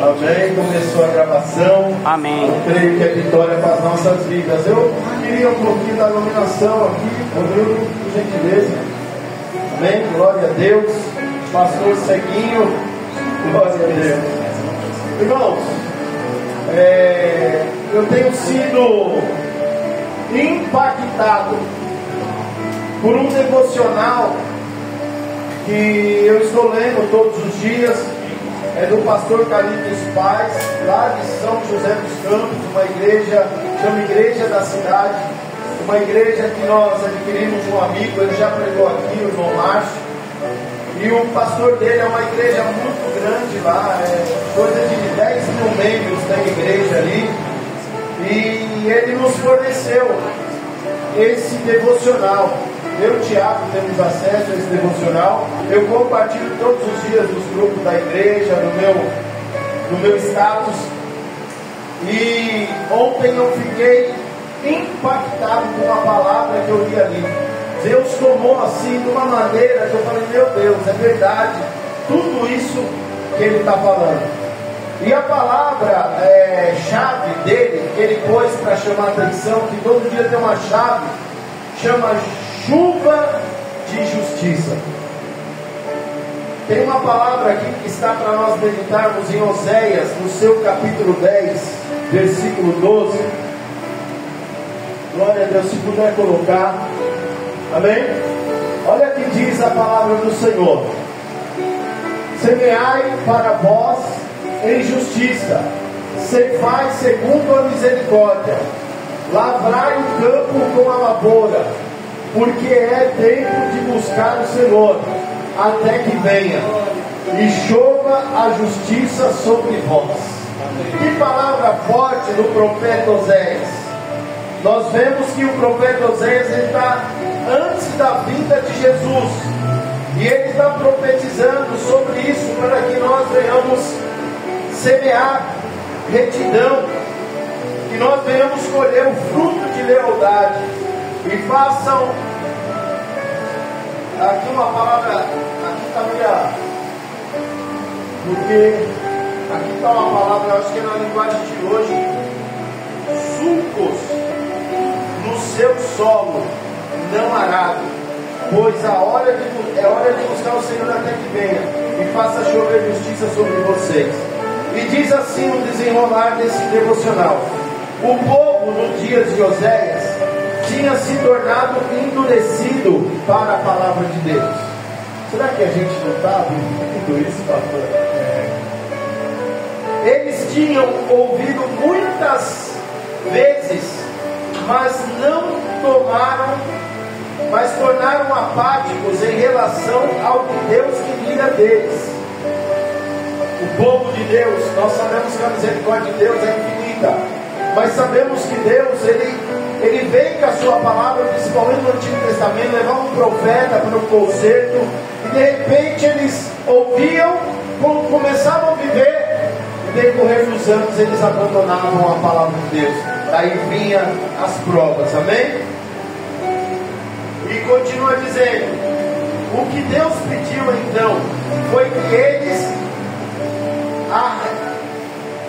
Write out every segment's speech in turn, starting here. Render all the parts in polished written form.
Amém. Começou a gravação. Amém. Eu creio que é vitória para as nossas vidas. Eu queria um pouquinho da iluminação aqui, por gentileza. Amém. Glória a Deus. Pastor Ceguinho. Glória a Deus. Irmãos, eu tenho sido impactado por um devocional que eu estou lendo todos os dias. É do pastor Carlitos Paz, lá de São José dos Campos, uma igreja, chama Igreja da Cidade, uma igreja que nós adquirimos um amigo, ele já pregou aqui, o irmão Márcio, e o pastor dele é uma igreja muito grande lá, coisa de 10 mil membros da igreja ali, e ele nos forneceu esse devocional. Eu e o Tiago temos acesso a esse devocional. Eu compartilho todos os dias nos grupos da igreja, no meu status. E ontem eu fiquei impactado com a palavra que eu li ali. Deus tomou assim de uma maneira que eu falei, meu Deus, é verdade, tudo isso que ele está falando. E a palavra chave dele, que ele pôs para chamar a atenção, que todo dia tem uma chave, chama chuva de justiça. Tem uma palavra aqui que está para nós meditarmos em Oséias, no seu capítulo 10, versículo 12. Glória a Deus, se puder colocar. Amém? Olha que diz a palavra do Senhor: semeai para vós em justiça, ceifai segundo a misericórdia, lavrai o campo com a lavoura, porque é tempo de buscar o Senhor, até que venha, e chova a justiça sobre vós. Que palavra forte do profeta Oséias. Nós vemos que o profeta Oséias está antes da vinda de Jesus, e ele está profetizando sobre isso, para que nós venhamos semear retidão, que nós venhamos colher o fruto de lealdade, e façam aqui uma palavra, aqui está minha, porque aqui está uma palavra, eu acho que é na linguagem de hoje, sulcos no seu solo não arado, pois é hora de buscar o Senhor até que venha, e faça chover justiça sobre vocês. E diz assim no desenrolar desse devocional: o povo nos dias de Oséias tinha se tornado endurecido para a palavra de Deus. Será que a gente não está vendo isso, pastor? Eles tinham ouvido muitas vezes, mas tornaram apáticos em relação ao que Deus queria deles. O povo de Deus, nós sabemos que a misericórdia de Deus é infinita, mas sabemos que Deus, Ele vem com a sua palavra, principalmente no Antigo Testamento, levar um profeta para o conserto, e de repente eles ouviam, começavam a viver, e no decorrer dos anos eles abandonavam a palavra de Deus. Daí vinham as provas, amém? E continua dizendo: o que Deus pediu então foi que eles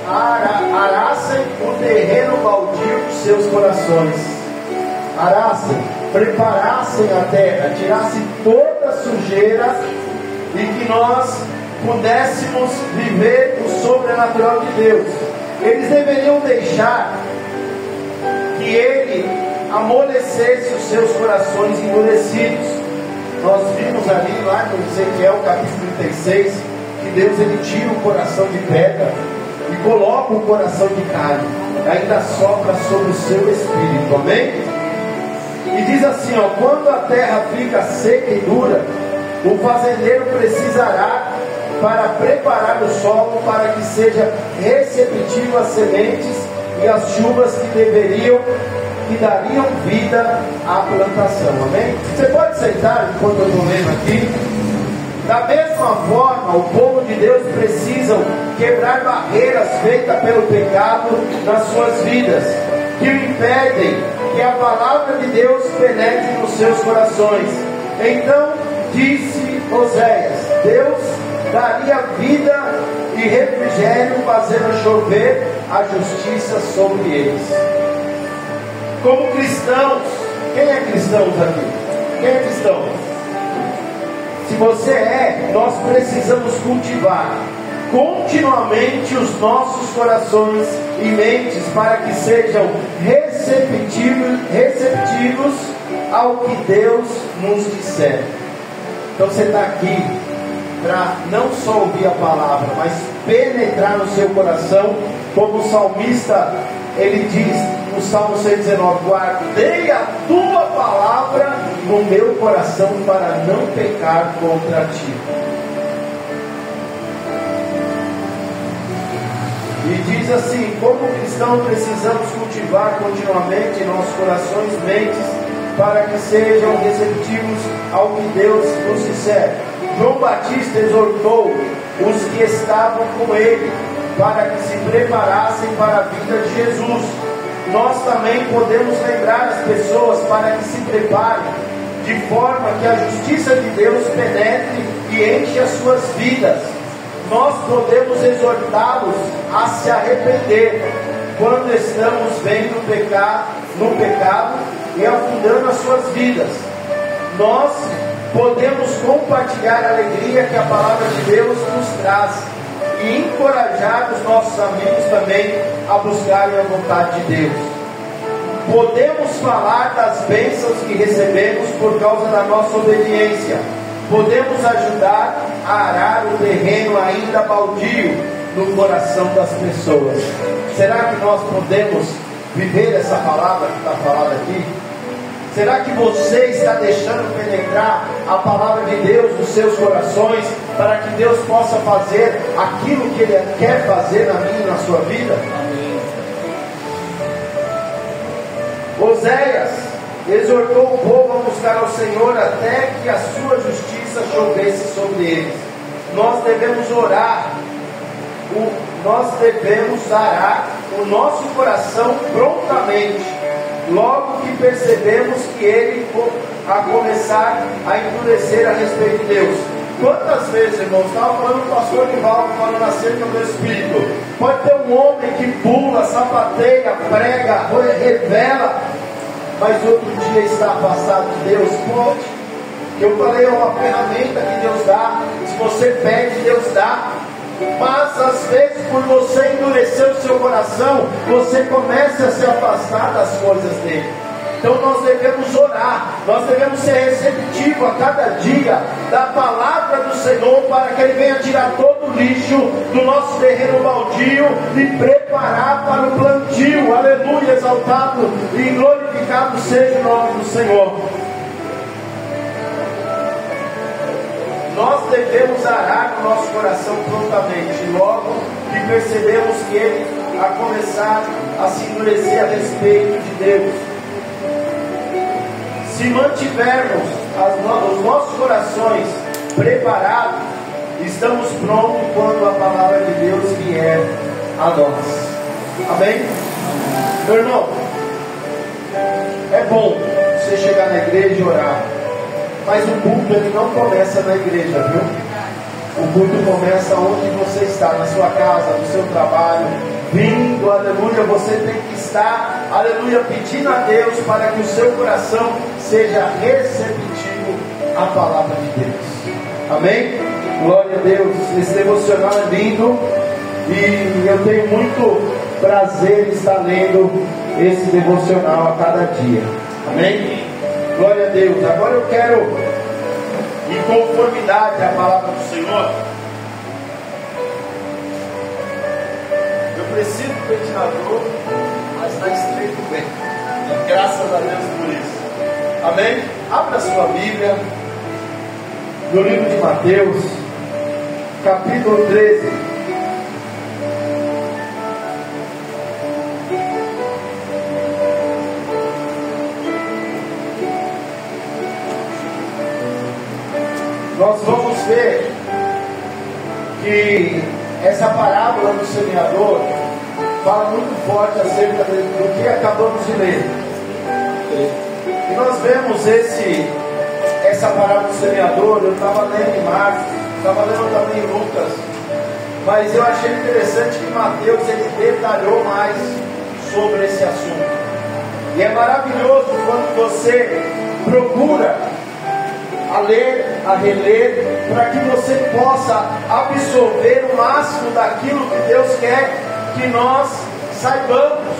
arassem o terreno baldio de seus corações, preparassem a terra, tirassem toda a sujeira, e que nós pudéssemos viver o sobrenatural de Deus. Eles deveriam deixar que Ele amolecesse os seus corações endurecidos. Nós vimos ali lá no Ezequiel capítulo 36 que Deus ele tira o coração de pedra e coloca o coração de carne, ainda sopra sobre o seu espírito, amém? E diz assim, quando a terra fica seca e dura, o fazendeiro precisará para preparar o solo para que seja receptivo às sementes e às chuvas que dariam vida à plantação, amém? Você pode sentar enquanto eu estou lendo aqui. Da mesma forma, o povo de Deus precisa quebrar barreiras feitas pelo pecado nas suas vidas, que o impedem que a palavra de Deus penetre nos seus corações. Então disse Oséias: Deus daria vida e refrigério, fazendo chover a justiça sobre eles. Como cristãos, quem é cristãos aqui? Quem é cristão? Se você é, nós precisamos cultivar continuamente os nossos corações e mentes para que sejam receptivos ao que Deus nos disser. Então você está aqui para não só ouvir a palavra, mas penetrar no seu coração, como o salmista ele diz no Salmo 119: guardei a tua palavra no meu coração para não pecar contra ti. E diz assim: como cristão precisamos cultivar continuamente nossos corações e mentes para que sejam receptivos ao que Deus nos disser. João Batista exortou os que estavam com ele para que se preparassem para a vinda de Jesus. Nós também podemos lembrar as pessoas para que se preparem, de forma que a justiça de Deus penetre e enche as suas vidas. Nós podemos exortá-los a se arrepender quando estamos vendo no pecado e afundando as suas vidas. Nós podemos compartilhar a alegria que a palavra de Deus nos traz e encorajar os nossos amigos também a buscarem a vontade de Deus. Podemos falar das bênçãos que recebemos por causa da nossa obediência. Podemos ajudar a arar o terreno ainda baldio no coração das pessoas. Será que nós podemos viver essa palavra que está falada aqui? Será que você está deixando penetrar a palavra de Deus nos seus corações, para que Deus possa fazer aquilo que Ele quer fazer na minha e na sua vida? Amém. Oséias exortou o povo a buscar ao Senhor até que a sua justiça chovesse sobre eles. Nós devemos arar o nosso coração prontamente, logo que percebemos que ele a começar a endurecer a respeito de Deus. Quantas vezes, irmãos, estava falando com o pastor Nivaldo, falando acerca do Espírito. Pode ter um homem que pula, sapateia, prega, revela, mas outro dia está afastado de Deus. Pode. Eu falei, é uma ferramenta que Deus dá. Se você pede, Deus dá. Mas às vezes, por você endurecer o seu coração, você começa a se afastar das coisas dele. Então nós devemos orar, nós devemos ser receptivos a cada dia da palavra do Senhor, para que Ele venha tirar todo o lixo do nosso terreno baldio e preparar para o plantio. Aleluia, exaltado e glorificado seja o nome do Senhor. Nós devemos arar o nosso coração prontamente, logo que percebemos que ele a começar a se endurecer a respeito de Deus. Se mantivermos os nossos corações preparados, estamos prontos quando a palavra de Deus vier a nós. Amém? Meu irmão, é bom você chegar na igreja e orar, mas o culto ele não começa na igreja, viu? O culto começa onde você está, na sua casa, no seu trabalho, vindo, aleluia. Você tem que estar, aleluia, pedindo a Deus para que o seu coração seja receptivo à palavra de Deus. Amém? Glória a Deus. Esse devocional é lindo e eu tenho muito prazer em estar lendo esse devocional a cada dia. Amém? Glória a Deus. Agora eu quero, em conformidade à palavra do Senhor, eu preciso do ventilador, mas está estreito bem. Graças a Deus por isso. Amém? Abra a sua Bíblia no livro de Mateus, capítulo 13. Nós vamos ver que essa parábola do semeador fala muito forte acerca do que acabamos de ler. E nós vemos essa parábola do semeador. Eu estava lendo em Marcos, estava lendo também em Lucas, mas eu achei interessante que Mateus ele detalhou mais sobre esse assunto. E é maravilhoso quando você procura a ler, a reler, para que você possa absorver o máximo daquilo que Deus quer que nós saibamos.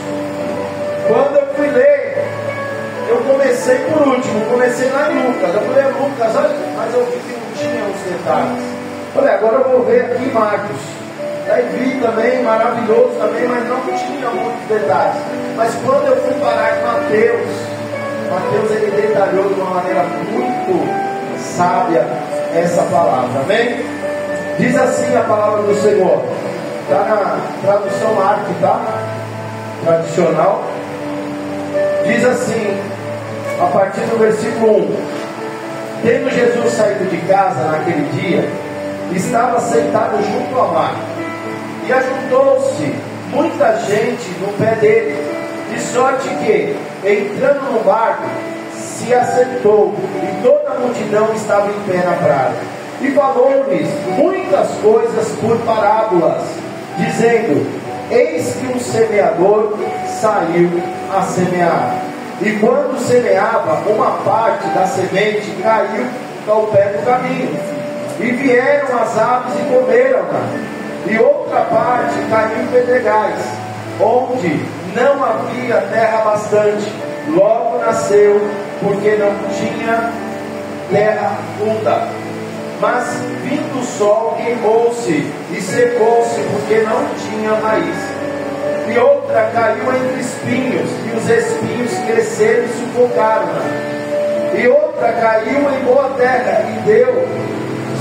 Quando eu fui ler, eu comecei por último, comecei lá em Lucas. Eu falei, Lucas, olha, mas eu vi que não tinha os detalhes. Falei, agora eu vou ver aqui Marcos. Daí vi também, maravilhoso também, mas não tinha muitos detalhes. Mas quando eu fui parar em Mateus ele detalhou de uma maneira muito sábia essa palavra, amém? Diz assim a palavra do Senhor, está na tradução ARC, tá? Tradicional. Diz assim, a partir do versículo 1: Tendo Jesus saído de casa naquele dia, estava sentado junto ao mar, e ajuntou-se muita gente no pé dele, de sorte que, entrando no barco, se assentou, e toda a multidão estava em pé na praia. E falou-lhes muitas coisas por parábolas, dizendo: Eis que um semeador saiu a semear. E quando semeava, uma parte da semente caiu ao pé do caminho, e vieram as aves e comeram-na. E outra parte caiu em pedregais, onde não havia terra bastante. Logo nasceu, porque não tinha terra funda. Mas vindo o sol, queimou-se e secou-se, porque não tinha raiz. E outra caiu entre espinhos, e os espinhos cresceram e sufocaram-na. E outra caiu em boa terra, e deu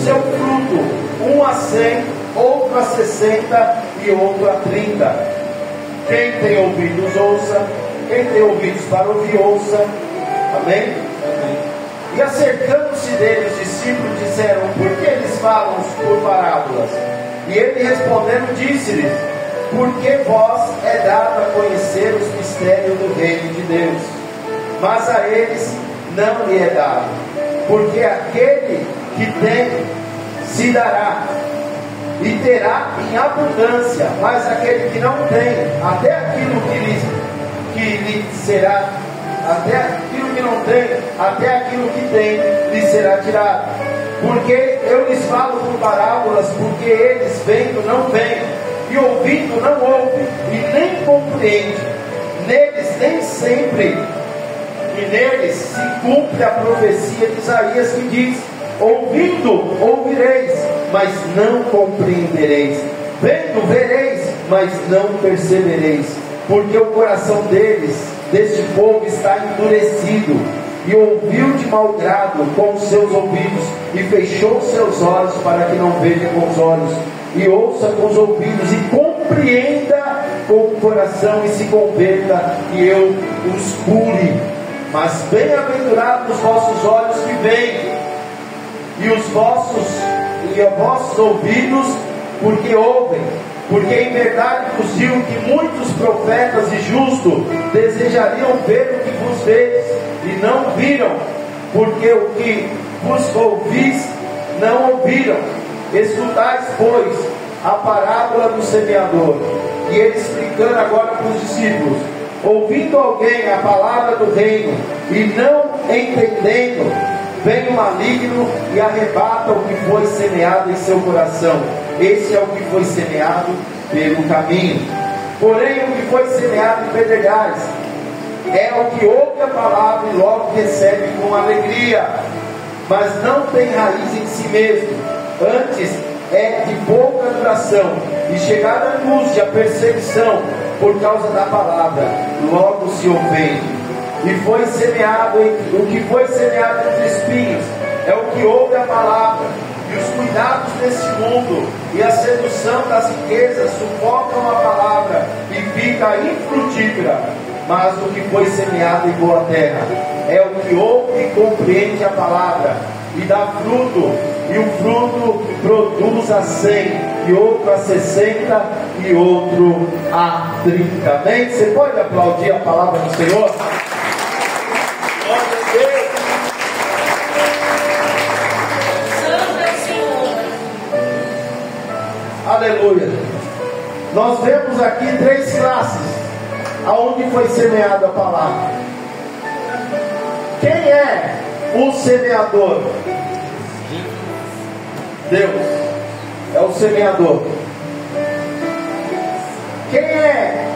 seu fruto, um a 100, outro a 60 e outro a 30. Quem tem ouvidos ouça, quem tem ouvidos para ouvir ouça. Amém? E acercando-se dele, os discípulos disseram: Por que eles falam por parábolas? E ele respondendo disse-lhes: Porque vós é dado a conhecer os mistérios do reino de Deus, mas a eles não lhe é dado. Porque aquele que tem se dará, e terá em abundância, mas aquele que não tem, até aquilo que lhe será, até aquilo que não tem, até aquilo que tem, lhe será tirado. Porque eu lhes falo por parábolas, porque eles vendo não veem, e ouvindo não ouvem, e nem compreendem. Neles nem sempre, e neles se cumpre a profecia de Isaías, que diz: Ouvindo, ouvireis, mas não compreendereis. Vendo, vereis, mas não percebereis. Porque o coração deste povo está endurecido, e ouviu de mau grado com os seus ouvidos, e fechou seus olhos para que não veja com os olhos, e ouça com os ouvidos, e compreenda com o coração, e se converta, e eu os cure. Mas bem-aventurados os vossos olhos que veem, e os vossos ouvidos porque ouvem. Porque em verdade vos digo que muitos profetas e justos desejariam ver o que vos vedes, e não viram, porque o que vos ouvis não ouviram. Escutais, pois, a parábola do semeador. E ele explicando agora para os discípulos: ouvindo alguém a palavra do reino e não entendendo, vem o maligno e arrebata o que foi semeado em seu coração. Esse é o que foi semeado pelo caminho. Porém, o que foi semeado em pedregais é o que ouve a palavra e logo recebe com alegria, mas não tem raiz em si mesmo. Antes é de pouca duração, e chegada a angústia, a perseguição por causa da palavra, logo se ofende. E foi semeado o que foi semeado entre espinhos é o que ouve a palavra, e os cuidados desse mundo e a sedução das riquezas sufocam a palavra e fica infrutífera. Mas o que foi semeado em boa terra é o que ouve e compreende a palavra e dá fruto, e o fruto produz a 100, e outro a 60 e outro a 30. Amém? Você pode aplaudir a palavra do Senhor? Glória a Deus. Aleluia. Nós vemos aqui 3 classes aonde foi semeada a palavra. Quem é o semeador? Deus é o semeador. Quem é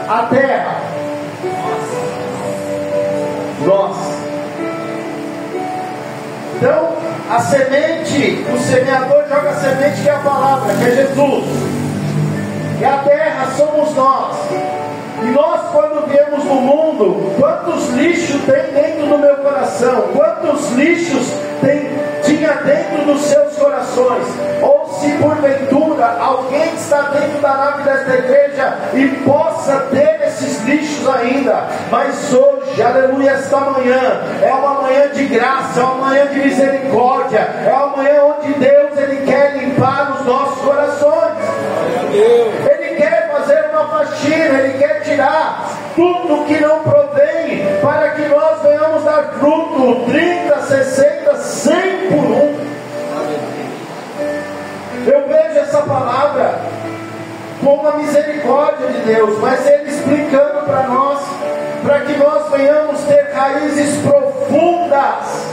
a terra? Nós. Então, a semente, o semeador joga a semente que é a palavra, que é Jesus. E a terra somos nós. E nós, quando viemos no mundo, quantos lixos tem dentro do meu coração? Quantos lixos tinha dentro dos seus corações? Ou se porventura alguém está dentro da nave desta igreja e possa ter esses lixos ainda, mas hoje, aleluia, esta manhã é uma manhã de graça, é uma manhã de misericórdia, é uma manhã onde Deus Ele quer limpar os nossos corações. Ele quer fazer uma faxina, Ele quer tirar tudo que não provém, para que nós venhamos dar fruto 30, 60, 100 por 1. Eu vejo essa palavra como a misericórdia de Deus, mas Ele explicando para nós, para que nós venhamos ter raízes profundas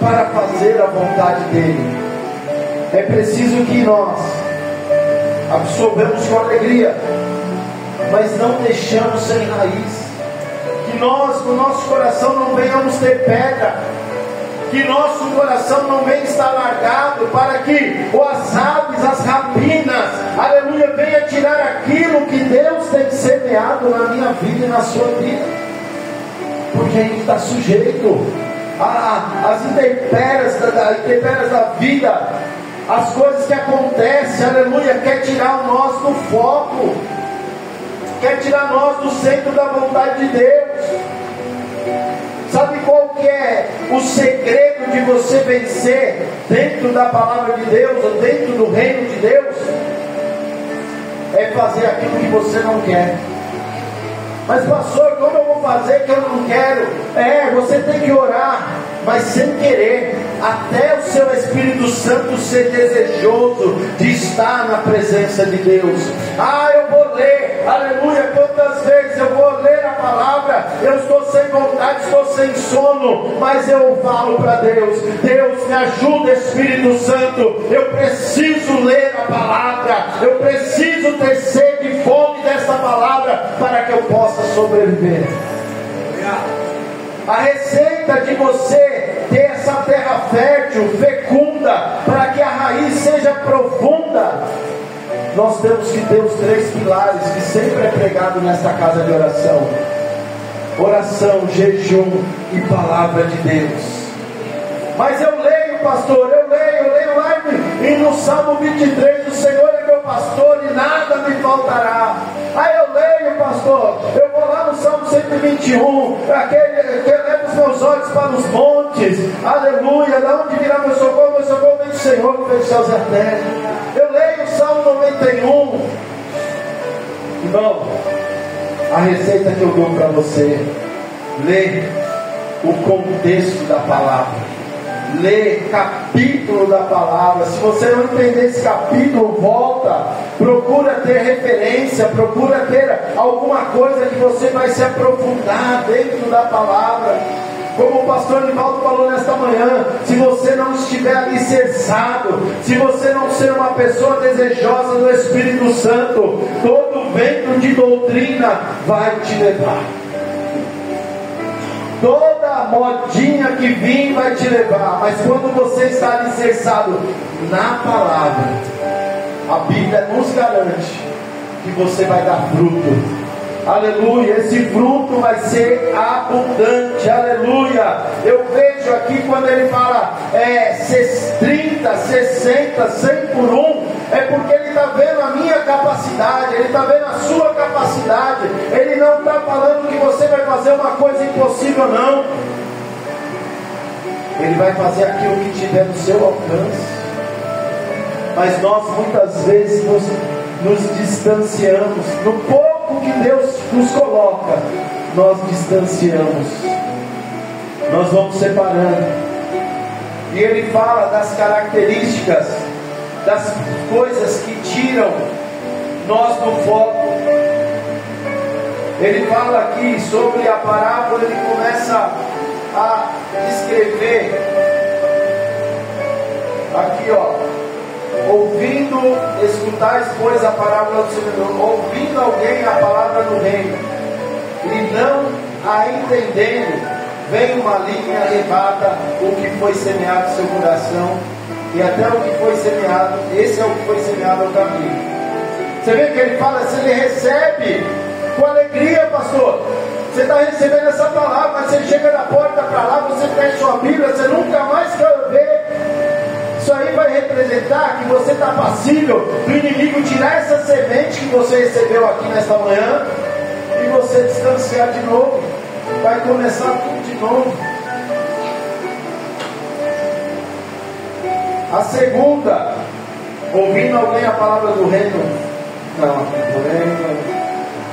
para fazer a vontade dEle. É preciso que nós absorvemos com alegria, mas não deixamos sem raiz. Que nós, no nosso coração, não venhamos ter pedra. Que nosso coração não venha estar largado, para que as aves, as rapinas, aleluia, venha tirar aquilo que Deus tem semeado na minha vida e na sua vida. Porque a gente está sujeito às intempéries da vida, as coisas que acontecem, aleluia, quer tirar nós do foco, quer tirar nós do centro da vontade de Deus. Sabe qual que é o segredo de você vencer dentro da palavra de Deus, ou dentro do reino de Deus? É fazer aquilo que você não quer. Mas pastor, como eu vou fazer que eu não quero? Você tem que orar, mas sem querer, até o seu Espírito Santo ser desejoso de estar na presença de Deus. Eu vou ler, aleluia, quantas vezes eu vou ler a palavra, eu estou sem vontade, estou sem sono, mas eu falo para Deus: Deus, me ajuda, Espírito Santo, eu preciso ler a palavra, eu preciso ter sede e fome dessa palavra, para que eu possa sobreviver. A receita de você ter essa terra fértil, fecunda, para que a raiz seja profunda, nós temos que ter os 3 pilares que sempre é pregado nesta casa de oração: oração, jejum e palavra de Deus. Mas eu leio, pastor, eu leio lá e no Salmo 23, o Senhor é meu pastor e nada me faltará. Eu leio, pastor, eu vou lá no Salmo 121, aquele que leva os meus olhos para os montes, aleluia, da onde virá meu socorro vem do Senhor que fez os céus e a terra. Eu leio o Salmo 91. Irmão, a receita que eu dou para você: lê o contexto da palavra, lê capítulo da palavra. Se você não entender esse capítulo, volta, procura ter referência, procura ter alguma coisa que você vai se aprofundar dentro da palavra. Como o pastor Nivaldo falou nesta manhã, se você não estiver alicerçado, se você não ser uma pessoa desejosa do Espírito Santo, todo vento de doutrina vai te levar. Toda modinha que vir vai te levar. Mas quando você está alicerçado na palavra, a Bíblia nos garante que você vai dar fruto. Aleluia, esse fruto vai ser abundante, aleluia. Eu vejo aqui quando ele fala 30, 60, 100 por 1, é porque ele está vendo a minha capacidade, ele está vendo a sua capacidade. Ele não está falando que você vai fazer uma coisa impossível, não. Ele vai fazer aquilo que tiver no seu alcance. Mas nós muitas vezes nos distanciamos. No pouco que Deus nos coloca, nós distanciamos, nós vamos separando. E ele fala das características, das coisas que tiram nós do foco. Ele fala aqui sobre a parábola, ele começa a escrever aqui, ouvindo, escutais, pois, a parábola do Senhor, ouvindo alguém a palavra do reino, e não a entendendo, vem uma linha, arrebata o que foi semeado no seu coração, e até o que foi semeado, esse é o que foi semeado ao caminho. Você vê que ele fala, se ele recebe com alegria, pastor, você está recebendo essa palavra, mas você chega na porta para lá, você fecha sua Bíblia, você nunca mais quer ver. Isso aí vai representar que você está passível do inimigo tirar essa semente que você recebeu aqui nesta manhã e você distanciar de novo. Vai começar tudo de novo. A segunda, ouvindo alguém a palavra do reino, não,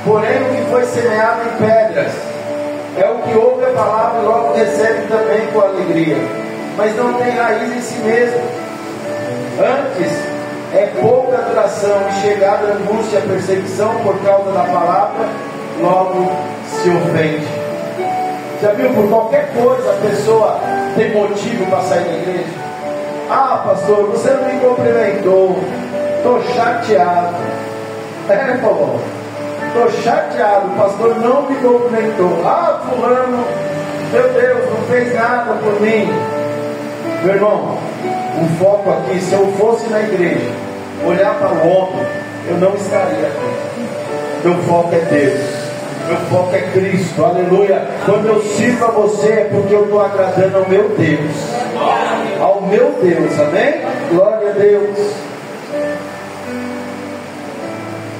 porém o que foi semeado em pedras é o que ouve a palavra e logo recebe também com alegria, mas não tem raiz em si mesmo. Antes é pouca duração e chegada a angústia e a perseguição por causa da palavra, logo se ofende. Já viu, por qualquer coisa a pessoa tem motivo para sair da igreja? Ah, pastor, você não me cumprimentou, estou chateado. Falou, estou chateado, o pastor não me cumprimentou. Ah, fulano, meu Deus, não fez nada por mim. Meu irmão, o foco aqui, se eu fosse na igreja, olhar para o homem, eu não estaria aqui. Meu foco é Deus, meu foco é Cristo, aleluia. Quando eu sirvo a você é porque eu estou agradando ao meu Deus, amém? Glória a Deus.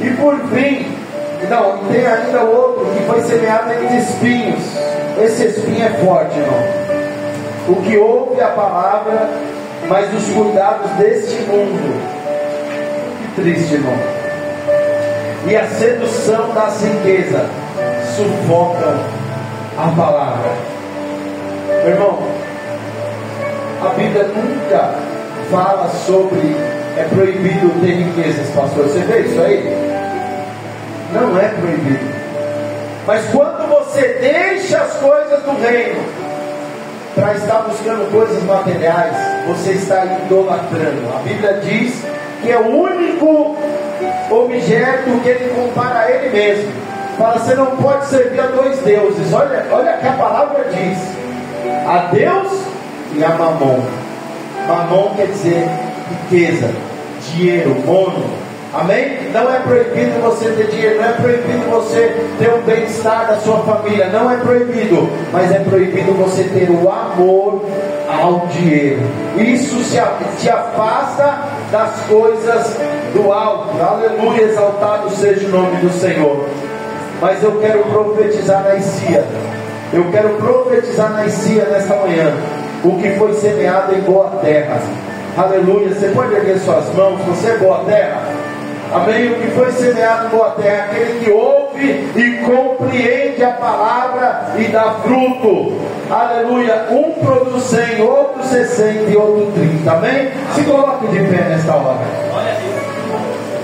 E por fim, não, tem ainda outro que foi semeado entre espinhos. Esse espinho é forte, irmão. O que ouve a palavra, mas os cuidados deste mundo, que triste, irmão, e a sedução da riqueza sufocam a palavra. Meu irmão, a Bíblia nunca fala sobre é proibido ter riquezas, pastor. Você vê isso aí? Não é proibido. Mas quando você deixa as coisas do reino para estar buscando coisas materiais, você está idolatrando. A Bíblia diz que é o único objeto que ele compara a ele mesmo. Fala, você não pode servir a dois deuses. Olha que a palavra diz: a Deus e a Mamon. Mamon quer dizer riqueza, dinheiro, mono. Amém? Não é proibido você ter dinheiro, não é proibido você ter o bem-estar da sua família, não é proibido, mas é proibido você ter o amor ao dinheiro. Isso te afasta das coisas do alto. Aleluia, exaltado seja o nome do Senhor. Mas eu quero profetizar na Isia, nesta manhã, o que foi semeado em boa terra. Aleluia, você pode erguer suas mãos, você é boa terra. Amém? O que foi semeado em boa terra, aquele que ouve e compreende a palavra e dá fruto. Aleluia. Um produz 100, outro 60 e outro 30. Amém? Se coloque de pé nesta hora,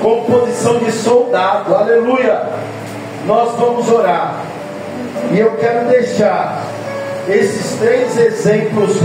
com posição de soldado. Aleluia. Nós vamos orar, e eu quero deixar esses 3 exemplos